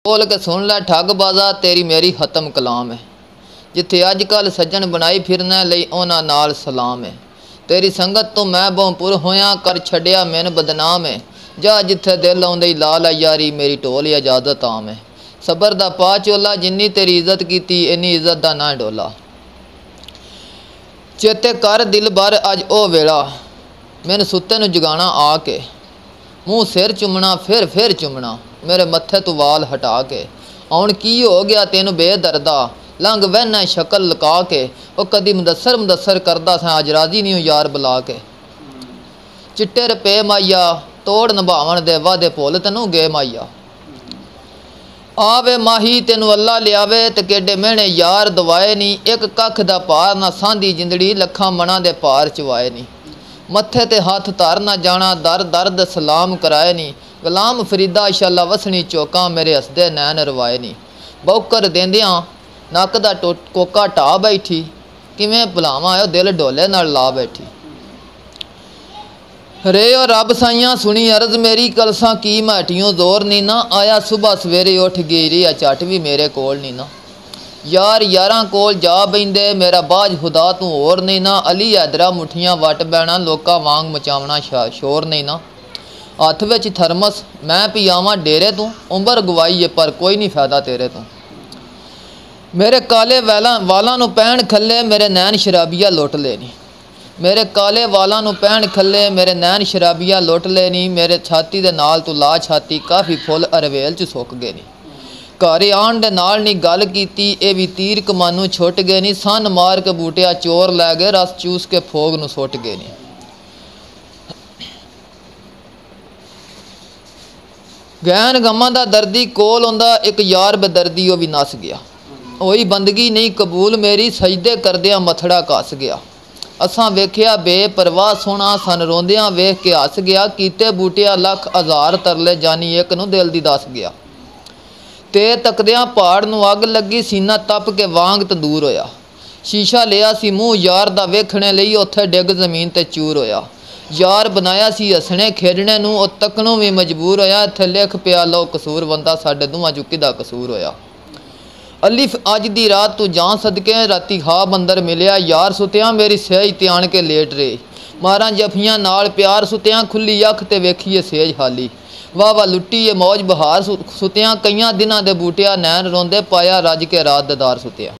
बोल के सुन लै ठग बाजा तेरी मेरी खत्म कलाम है। जिथे अजकल सज्जन बनाई फिरना लई उन्हां नाल सलाम है। तेरी संगत तो मैं बहुपुर होया कर छड़िया मैन बदनाम है। जा जिथे दिल आउंदी ला ला यारी मेरी ढोल इजाजत आम है। सबर दा पा चोला जिन्नी तेरी इज्जत कीती इन्नी इज्जत दा ना डोला। चेते कर दिल भर अज ओ वेला मैनू सुत्ते नू जगाना आके। मूँह सिर चुमना फिर चुमना मेरे मत्थे तू वाल हटा के। हुण की हो गया तेनू बेदर्दा लंघ वहना शक्ल लुका के। वो कदी मुदस्सर करदा सा अज राजी नहीं यार बुला के। चिट्टे रुपए माइया तोड़ निभावन दे वादे भुल तैनू गए माइया। आवे माही तेनू अल्लाह लियावे ते केडे मेहने यार दवाए नी। एक कख दा पार ना सांधी जिंदड़ी लखां मना दे पार चवाए नी। मत्थे ते हाथ धर ना जाना दर दर्द सलाम कराए नी। गुलाम फरीदा शाला वसनी चौका मेरे हसदे नैन रवाए नी। बौकर देंदियां नक दा कोका ढा बैठी किवें भुलावां दिल डोले नाल ला बैठी। रे ओ रब साइयां सुनी अर्ज मेरी कलसा की मैटियों जोर नी ना। आया सुबह सवेरे उठ गई रिया झट भी मेरे कोल नी ना। यार यारां कोल जा बहिंदे मेरा बाज खुदा तू होर नहीं ना। अली हैदरा मुठियां वट बैना लोकां वांग मचावना शोर नहीं ना। हथ विच थरमस मैं पियावां डेरे तू उम्र गवाई है पर कोई नहीं फायदा तेरे तू। मेरे काले वालां नू पैण खले मेरे नैन शराबिया लुट लेनी। मेरे काले वालां नू पैण खले मेरे नैन शराबिया लुट लेनी। मेरे छाती दे नाल तू ला छाती काफ़ी फुल अरवेल च सुक गए नी। घर आण दे नाल नी गल कीती ये भी तीर कमानू छुट गए नी। सन मार के बूटिया चोर लै गए रस चूस के फोग नू सुट गए नी। गैन गमां दा दर्दी कोल आउंदा एक यार बेदर्दी वो भी नस गया। होई बंदगी नहीं कबूल मेरी सजदे करदियां मथड़ा कस गया। असां वेख्या बेपरवाह सोना सन रोंदियां वेख के हस गया। कीते बूटिया लख हज़ार तरले जानी एक नू दिल दी दस गया। ते तकदियां पहाड़ नू अग लगी सीना तप के वांग तंदूर होया। शीशा लिया सी मूँह यार दा वेखने लई उत्थे डिग जमीन ते चूर होया। यार बनाया सी हसने खेडने नू ओ तकनों भी मजबूर होया। इत्थे लिख पिया लो कसूर बंदा साडे दोवां चुं किदा कसूर होया। अलिफ अज दी रात तू जान सदके राती खाब अंदर मिलिया। यार सुतियां मेरी सही ते आण के लेट रहे। मारां जफियां नाल प्यार सुतियां खुली अख ते वेखीए सेज हाली। वाह वाह लुट्टी ये मौज बहार सुतियां कईयां दिनां दे बूटिया नैन रोंदे पाया रज के रात ददार सुतिया।